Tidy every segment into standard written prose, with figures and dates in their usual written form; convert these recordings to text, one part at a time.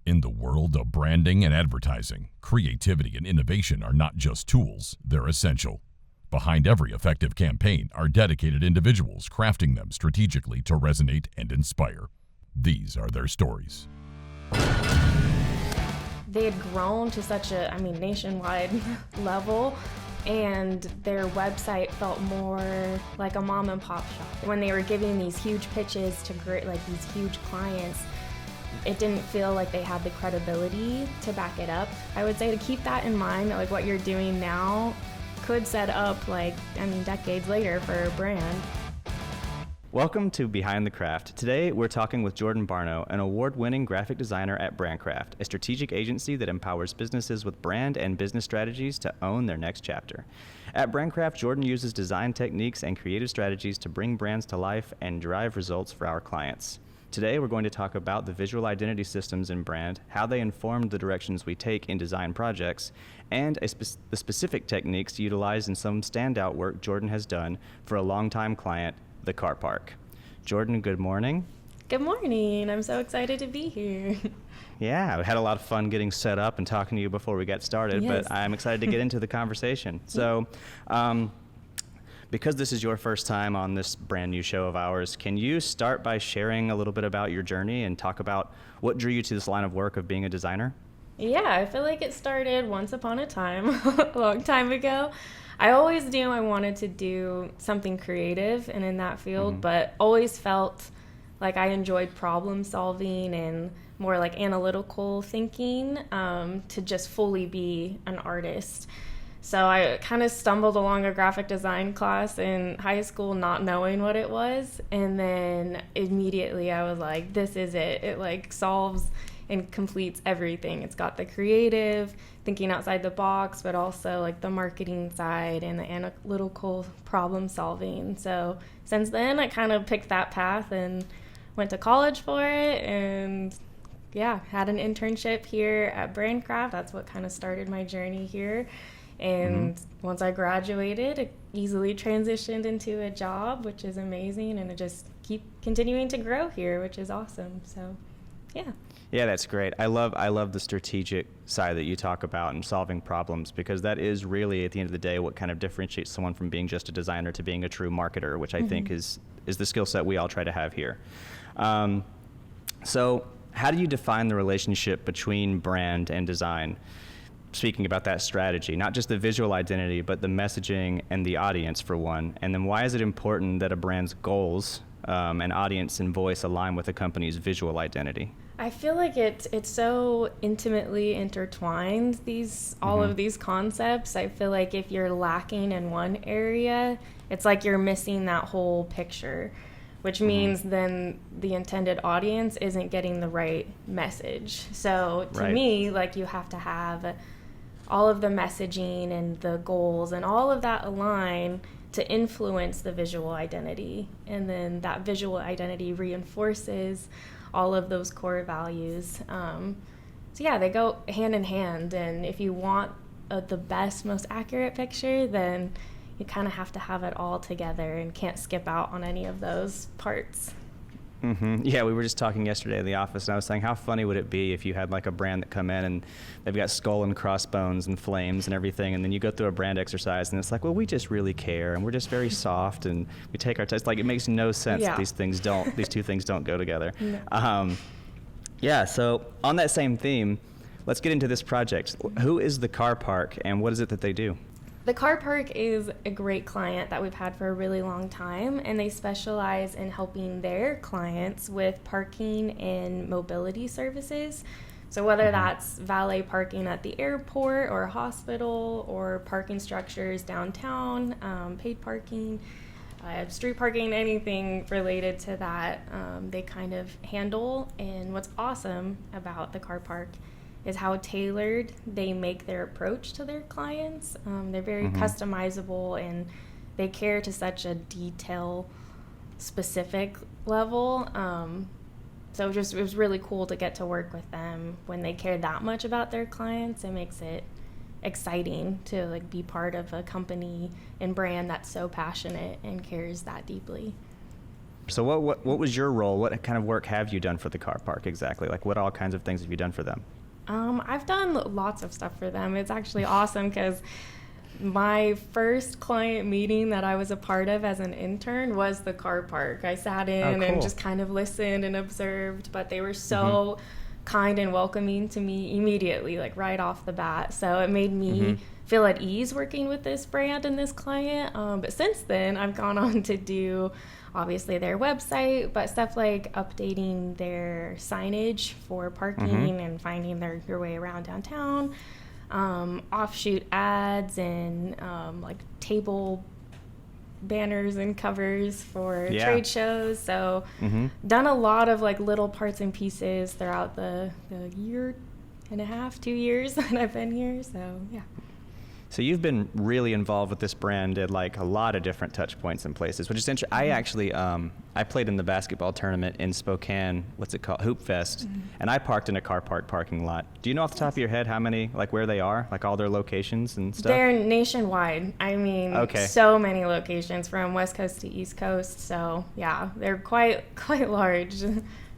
In the world of branding and advertising, creativity and innovation are not just tools, they're essential. Behind every effective campaign are dedicated individuals crafting them strategically to resonate and inspire. These are their stories. They had grown to such a, nationwide level, and their website felt more like a mom and pop shop. When they were giving these huge pitches to these huge clients, it didn't feel like they had the credibility to back it up. I would say to keep that in mind, that what you're doing now could set up decades later for a brand. Welcome to Behind the Craft. Today, we're talking with Jordan Barno, an award-winning graphic designer at Brandcraft, a strategic agency that empowers businesses with brand and business strategies to own their next chapter. At Brandcraft, Jordan uses design techniques and creative strategies to bring brands to life and drive results for our clients. Today, we're going to talk about the visual identity systems in brand, how they informed the directions we take in design projects, and the specific techniques utilized in some standout work Jordan has done for a longtime client, the Carpark. Jordan, good morning. Good morning. I'm so excited to be here. Yeah, we had a lot of fun getting set up and talking to you before we got started, Yes. But I'm excited to get into the conversation. So, because this is your first time on this brand new show of ours, can you start by sharing a little bit about your journey and talk about what drew you to this line of work of being a designer? Yeah, I feel like it started once upon a time, a long time ago. I always knew I wanted to do something creative and in that field, but always felt like I enjoyed problem solving and more like analytical thinking to just fully be an artist. So I kind of stumbled along a graphic design class in high school not knowing what it was, and then immediately I was like, this is it. It solves and completes everything. It's got the creative, thinking outside the box, but also the marketing side and the analytical problem solving. So since then, I kind of picked that path and went to college for it, and had an internship here at Brandcraft. That's what kind of started my journey here. And once I graduated, it easily transitioned into a job, which is amazing, and it just keep continuing to grow here, which is awesome. So, yeah. Yeah, that's great. I love the strategic side that you talk about and solving problems, because that is really, at the end of the day, what kind of differentiates someone from being just a designer to being a true marketer, which I think is the skill set we all try to have here. So how do you define the relationship between brand and design? Speaking about that strategy, not just the visual identity, but the messaging and the audience for one. And then why is it important that a brand's goals and audience and voice align with a company's visual identity? I feel like it's so intimately intertwined, all of these concepts. I feel like if you're lacking in one area, it's like you're missing that whole picture, which means then the intended audience isn't getting the right message. So to me, you have to have all of the messaging and the goals and all of that align to influence the visual identity. And then that visual identity reinforces all of those core values. They go hand in hand. And if you want the best, most accurate picture, then you kind of have to have it all together and can't skip out on any of those parts. Yeah, we were just talking yesterday in the office, and I was saying, how funny would it be if you had a brand that come in and they've got skull and crossbones and flames and everything, and then you go through a brand exercise and it's like, well, we just really care and we're just very soft and we take our time. It makes no sense that these two things don't go together. No. So on that same theme, let's get into this project. Who is the Carpark and what is it that they do? The Carpark is a great client that we've had for a really long time, and they specialize in helping their clients with parking and mobility services. So whether that's valet parking at the airport or a hospital, or parking structures downtown, paid parking, street parking, anything related to that, they kind of handle. And what's awesome about the Carpark is how tailored they make their approach to their clients. They're very customizable, and they care to such a detail-specific level. So it was really cool to get to work with them when they care that much about their clients. It makes it exciting to be part of a company and brand that's so passionate and cares that deeply. So what was your role? What kind of work have you done for the car park exactly? Like what all kinds of things have you done for them? I've done lots of stuff for them. It's actually awesome because my first client meeting that I was a part of as an intern was the car park. I sat in and just kind of listened and observed, but they were so kind and welcoming to me immediately, like right off the bat. So it made me feel at ease working with this brand and this client. But since then, I've gone on to do obviously their website, but stuff like updating their signage for parking and finding your way around downtown, offshoot ads and like table banners and covers for trade shows. So done a lot of like little parts and pieces throughout the year and a half, 2 years that I've been here. So yeah. So you've been really involved with this brand at like a lot of different touch points and places, which is interesting. I actually, I played in the basketball tournament in Spokane, what's it called? Hoop Fest. And I parked in a car park parking lot. Do you know off the top of your head how many, like where they are, like all their locations and stuff? They're nationwide. I mean, so many locations from West Coast to East Coast. So yeah, they're quite large.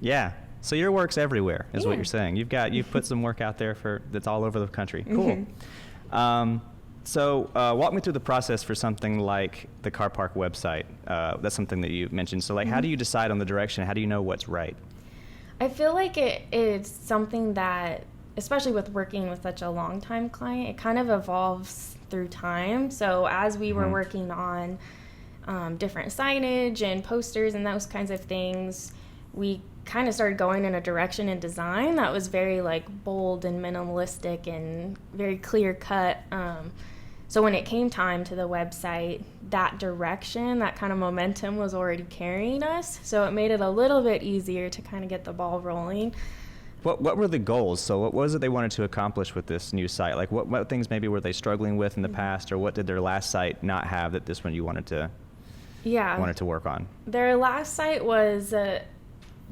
Yeah. So your work's everywhere is what you're saying. You've put some work out there that's all over the country. Cool. So walk me through the process for something like the car park website. That's something that you mentioned. So like, how do you decide on the direction? How do you know what's right? I feel like it's something that, especially with working with such a long-time client, it kind of evolves through time. So as we were working on different signage and posters and those kinds of things, we kind of started going in a direction in design that was very like bold and minimalistic and very clear cut. So when it came time to the website, that direction, that kind of momentum was already carrying us. So it made it a little bit easier to kind of get the ball rolling. What were the goals? So what was it they wanted to accomplish with this new site? Like what things maybe were they struggling with in the past, or what did their last site not have that this one you wanted to work on? Their last site was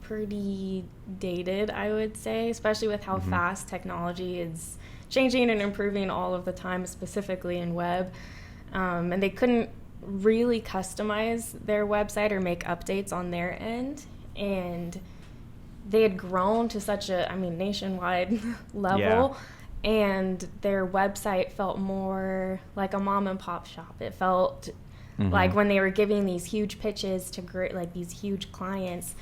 pretty dated, I would say, especially with how fast technology is changing and improving all of the time, specifically in web. And they couldn't really customize their website or make updates on their end. And they had grown to such a, nationwide level. Yeah. And their website felt more like a mom and pop shop. It felt like when they were giving these huge pitches to these huge clients,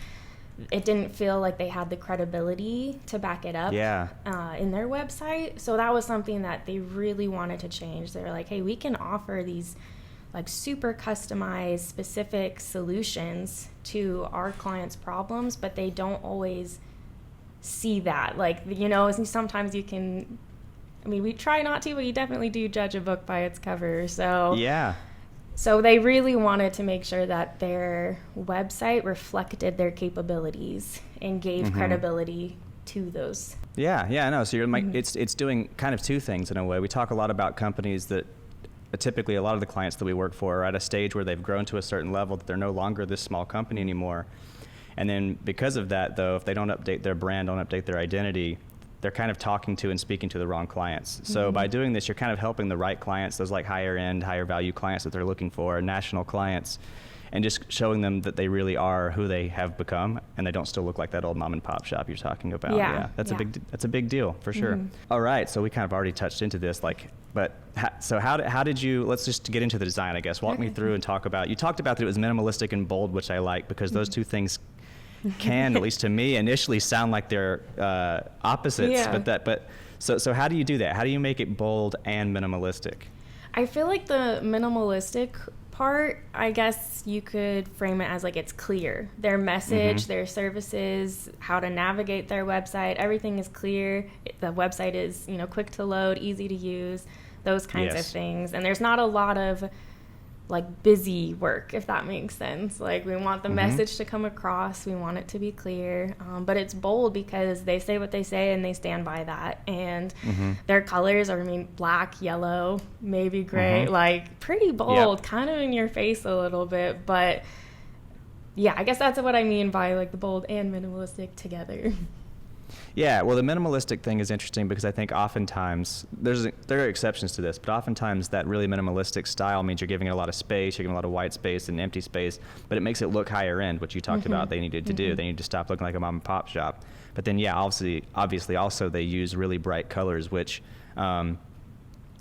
it didn't feel like they had the credibility to back it up in their website. So that was something that they really wanted to change. They were like, hey, we can offer these like super customized, specific solutions to our clients' problems, but they don't always see that. Like, sometimes you can, we try not to, but you definitely do judge a book by its cover. So yeah. So they really wanted to make sure that their website reflected their capabilities and gave credibility to those. Yeah, I know. So you're it's doing kind of two things in a way. We talk a lot about companies that typically a lot of the clients that we work for are at a stage where they've grown to a certain level that they're no longer this small company anymore. And then because of that, though, if they don't update their brand, don't update their identity, they're kind of talking to and speaking to the wrong clients. So by doing this, you're kind of helping the right clients, those like higher end, higher value clients that they're looking for, national clients, and just showing them that they really are who they have become, and they don't still look like that old mom and pop shop you're talking about. That's a big deal for sure. All right, so we kind of already touched into this, how did you, let's just get into the design, I guess. Walk me through and talk about, you talked about that it was minimalistic and bold, which I like, because those two things can, at least to me, initially sound like they're opposites. So how do you do that? How do you make it bold and minimalistic? I feel like the minimalistic part, I guess you could frame it as like it's clear. Their message, their services, how to navigate their website, everything is clear. The website is, quick to load, easy to use, those kinds of things. And there's not a lot of like busy work, if that makes sense. Like we want the message to come across, we want it to be clear, but it's bold because they say what they say and they stand by that. And their colors are, black, yellow, maybe gray, like pretty bold, kind of in your face a little bit. But yeah, I guess that's what I mean by like the bold and minimalistic together. Yeah, well, the minimalistic thing is interesting because I think oftentimes there are exceptions to this, but oftentimes that really minimalistic style means you're giving it a lot of space, you're giving a lot of white space and empty space, but it makes it look higher end, which you talked about they needed to do. They need to stop looking like a mom and pop shop. But then, yeah, obviously also they use really bright colors, which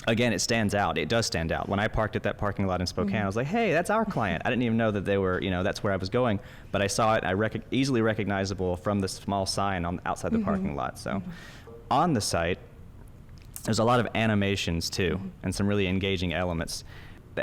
again, it stands out. It does stand out. When I parked at that parking lot in Spokane, I was like, hey, that's our client. I didn't even know that they were, that's where I was going. But I saw it, easily recognizable from the small sign outside the parking lot. So on the site, there's a lot of animations too, and some really engaging elements.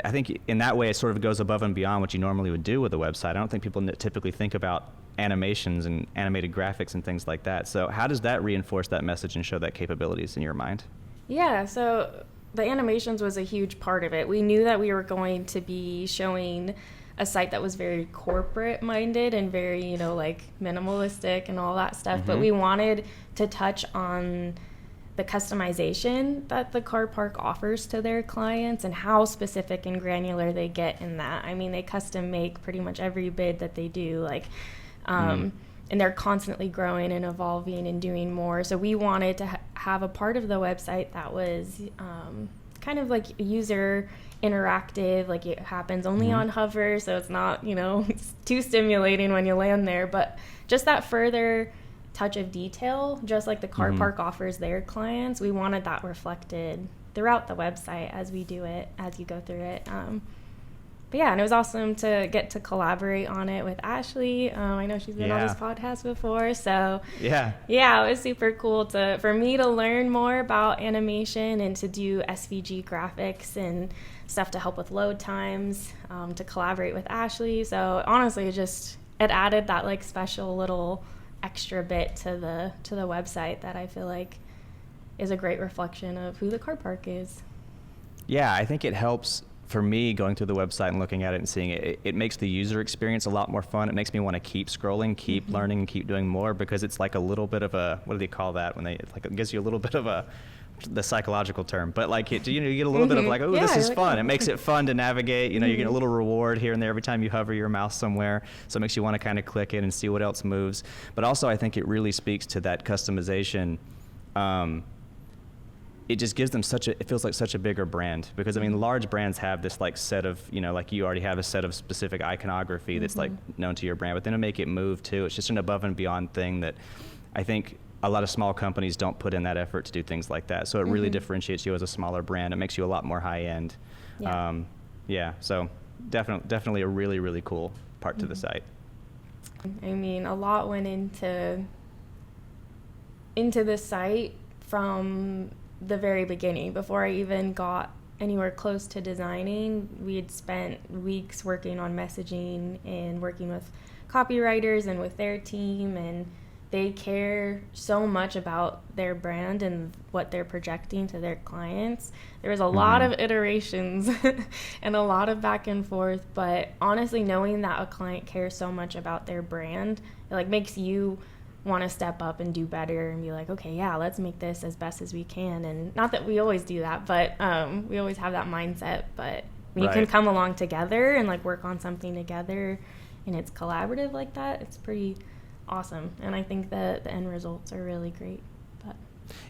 I think in that way, it sort of goes above and beyond what you normally would do with a website. I don't think people typically think about animations and animated graphics and things like that. So how does that reinforce that message and show that capabilities in your mind? Yeah, so the animations was a huge part of it. We knew that we were going to be showing a site that was very corporate minded and very, like minimalistic and all that stuff. But we wanted to touch on the customization that the Carpark offers to their clients and how specific and granular they get in that. I mean, they custom make pretty much every bid that they do, and they're constantly growing and evolving and doing more. So we wanted to have a part of the website that was kind of like user interactive, like it happens only on hover, so it's not, it's too stimulating when you land there, but just that further touch of detail, just like the Carpark offers their clients, we wanted that reflected throughout the website as we do it, as you go through it. But yeah, and it was awesome to get to collaborate on it with Ashley. I know she's been on this podcast before, so yeah, it was super cool for me to learn more about animation and to do SVG graphics and stuff to help with load times, to collaborate with Ashley. So honestly, it added that special little extra bit to the website that I feel like is a great reflection of who the Carpark is. Yeah, I think it helps. For me, going through the website and looking at it and seeing it, it makes the user experience a lot more fun. It makes me want to keep scrolling, keep learning, and keep doing more, because it's like a little bit of a, what do they call that when it gives you a little bit of the psychological term, but you get a little bit of oh, this is fun. It makes it fun to navigate. You get a little reward here and there every time you hover your mouse somewhere, so it makes you want to kind of click it and see what else moves. But also, I think it really speaks to that customization. It just gives them it feels like such a bigger brand, because large brands have this set of, you already have a set of specific iconography that's known to your brand, but then to make it move too, it's just an above and beyond thing that I think a lot of small companies don't put in that effort to do things like that. So it really differentiates you as a smaller brand. It makes you a lot more high end. So definitely a really, really cool part to the site. A lot went into the site from the very beginning. Before I even got anywhere close to designing, we had spent weeks working on messaging and working with copywriters and with their team, and they care so much about their brand and what they're projecting to their clients. There was a lot of iterations and a lot of back and forth, but honestly, knowing that a client cares so much about their brand, it makes you want to step up and do better and be like, okay, yeah, let's make this as best as we can. And not that we always do that, but we always have that mindset. But when you can come along together and work on something together and it's collaborative like that, it's pretty awesome. And I think that the end results are really great.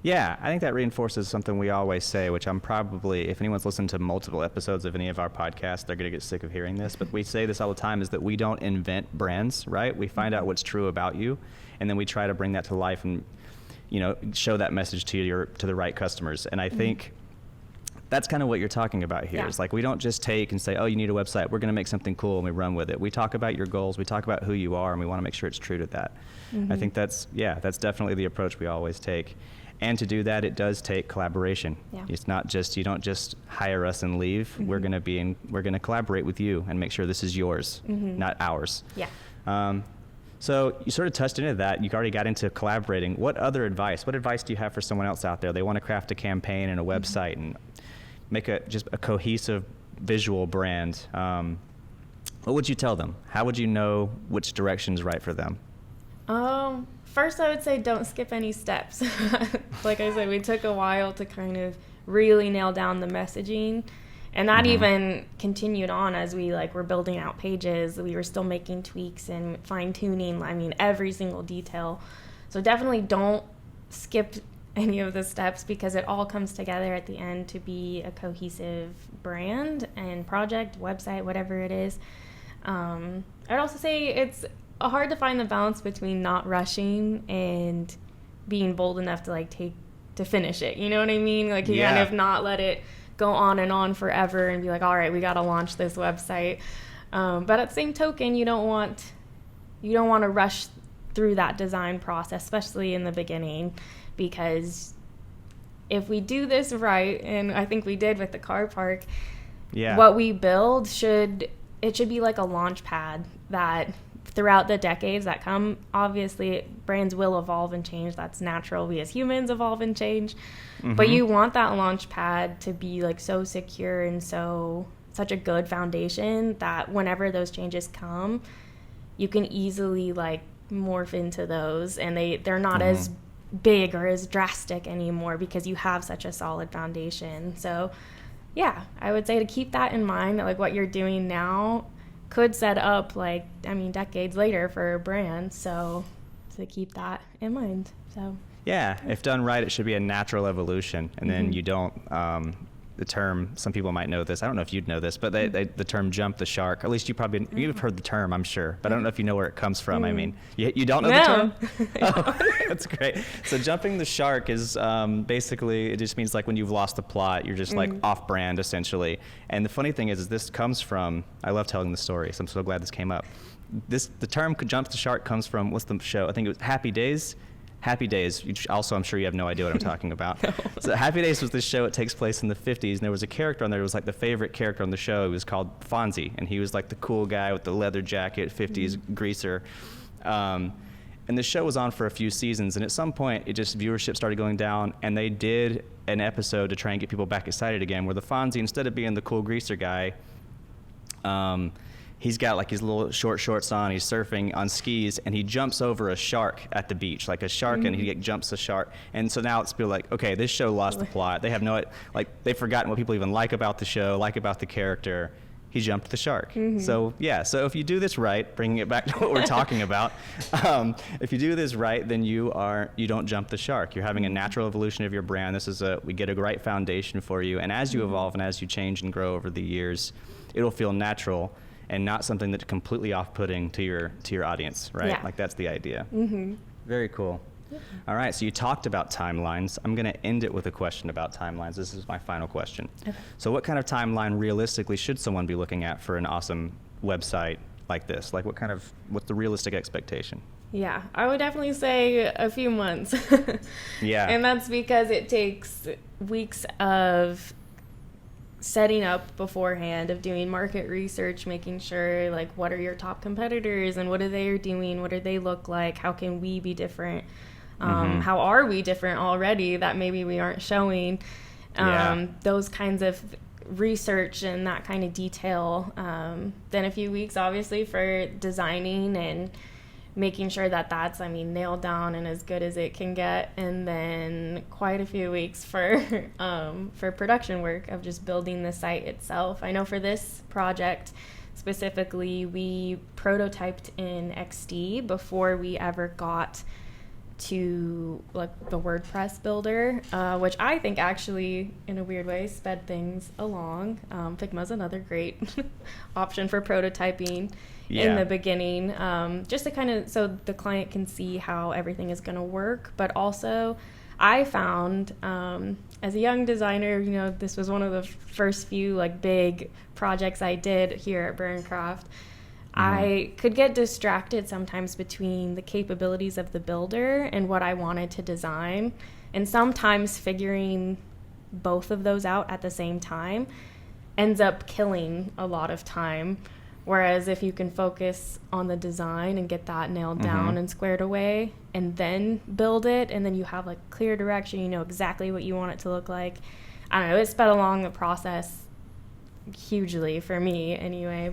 Yeah, I think that reinforces something we always say, which I'm probably, if anyone's listened to multiple episodes of any of our podcasts, they're going to get sick of hearing this, but we say this all the time, is that we don't invent brands, right? We find out what's true about you, and then we try to bring that to life and, show that message to the right customers. And I think that's kind of what you're talking about here. Yeah. It's we don't just take and say, oh, you need a website, we're going to make something cool, and we run with it. We talk about your goals, we talk about who you are, and we want to make sure it's true to that. I think that's definitely the approach we always take. And to do that, it does take collaboration. Yeah. It's not just, you don't just hire us and leave. We're going to collaborate with you and make sure this is yours, not ours. Yeah. So you sort of touched into that. You already got into collaborating. What advice do you have for someone else out there? They want to craft a campaign and a website and make just a cohesive visual brand. What would you tell them? How would you know which direction's right for them? First, I would say don't skip any steps. Like I said, we took a while to kind of really nail down the messaging, and that even continued on as we were building out pages. We were still making tweaks and fine-tuning, every single detail. So definitely don't skip any of the steps, because it all comes together at the end to be a cohesive brand and project, website, whatever it is. I'd also say it's hard to find the balance between not rushing and being bold enough to like to finish it. You know what I mean? Like you kind of not let it go on and on forever and be like, all right, we got to launch this website. But at the same token, you don't want to rush through that design process, especially in the beginning, because if we do this right, and I think we did with the Carpark, what we build should be like a launch pad that throughout the decades that come, obviously brands will evolve and change. That's natural. We as humans evolve and change. But you want that launch pad to be like so secure and such a good foundation that whenever those changes come, you can easily like morph into those, and they're not as big or as drastic anymore because you have such a solid foundation. So yeah, I would say to keep that in mind, that like what you're doing now could set up like, I mean, decades later for a brand. So to keep that in mind. So yeah, if done right, it should be a natural evolution, and then you don't the term, some people might know this, I don't know if you'd know this, but the term jump the shark, at least you've heard the term, I'm sure, but I don't know if you know where it comes from. I mean, you don't know the term? Oh, that's great. So jumping the shark is basically, it just means like when you've lost the plot, you're just like off brand essentially. And the funny thing is this comes from, I love telling the story, so I'm so glad this came up. The term jump the shark comes from, what's the show? I think it was Happy Days. Happy Days, also I'm sure you have no idea what I'm talking about. No. So Happy Days was this show, it takes place in the 50s, and there was a character on there, it was like the favorite character on the show, it was called Fonzie, and he was like the cool guy with the leather jacket, 50s greaser. And the show was on for a few seasons, and at some point, viewership started going down, and they did an episode to try and get people back excited again, where the Fonzie, instead of being the cool greaser guy, he's got like his little short shorts on, he's surfing on skis, and he jumps over a shark at the beach, like a shark, and he jumps a shark. And so now it's people like, okay, this show lost the plot. They have they've forgotten what people even like about the show, like about the character. He jumped the shark. So yeah, so if you do this right, bringing it back to what we're talking about, if you do this right, then you don't jump the shark. You're having a natural evolution of your brand. We get a right foundation for you, and as you evolve and as you change and grow over the years, it'll feel natural and not something that's completely off-putting to your audience, right? Yeah. Like that's the idea. Very cool. All right, so you talked about timelines. I'm going to end it with a question about timelines. This is my final question. Okay. So what kind of timeline realistically should someone be looking at for an awesome website like this? Like what's the realistic expectation? Yeah, I would definitely say a few months. Yeah. And that's because it takes weeks of setting up beforehand, of doing market research, making sure like what are your top competitors and what are they doing, what do they look like, how can we be different, how are we different already that maybe we aren't showing, those kinds of research and that kind of detail. Then a few weeks obviously for designing and making sure that that's, nailed down and as good as it can get, and then quite a few weeks for production work of just building the site itself. I know for this project specifically, we prototyped in XD before we ever got to like the WordPress builder, which I think actually in a weird way sped things along. Figma's another great option for prototyping in the beginning, just to kind of so the client can see how everything is going to work. But also I found as a young designer, this was one of the first few like big projects I did here at Burncraft. I could get distracted sometimes between the capabilities of the builder and what I wanted to design. And sometimes figuring both of those out at the same time ends up killing a lot of time. Whereas if you can focus on the design and get that nailed down and squared away and then build it, and then you have like clear direction, you know exactly what you want it to look like. I don't know, it sped along the process hugely for me anyway,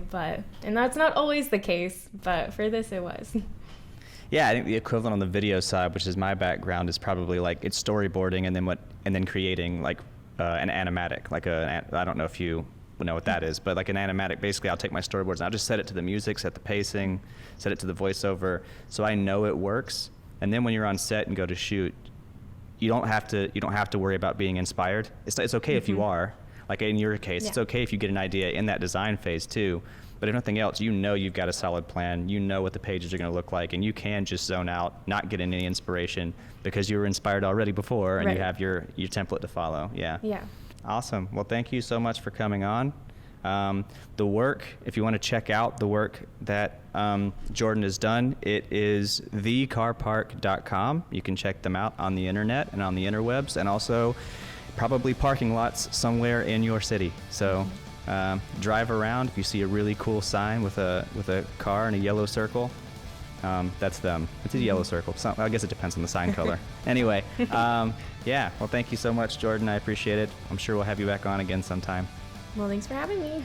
and that's not always the case, but for this it was. Yeah, I think the equivalent on the video side, which is my background, is probably like it's storyboarding and then creating like an animatic, like I don't know if you know what that is, but like an animatic, basically I'll take my storyboards and I'll just set it to the music, set the pacing, set it to the voiceover, so I know it works. And then when you're on set and go to shoot, you don't have to worry about being inspired. It's okay if you are. Like in your case, it's okay if you get an idea in that design phase too. But if nothing else, you've got a solid plan. You know what the pages are going to look like, and you can just zone out, not get any inspiration because you were inspired already before, and you have your template to follow. Yeah. Yeah. Awesome. Well, thank you so much for coming on. The work, if you want to check out the work that Jordan has done, it is thecarpark.com. You can check them out on the internet and on the interwebs, and also probably parking lots somewhere in your city. So drive around. If you see a really cool sign with a car and a yellow circle, that's them. It's a yellow circle. I guess it depends on the sign color. Anyway, yeah. Well, thank you so much, Jordan. I appreciate it. I'm sure we'll have you back on again sometime. Well, thanks for having me.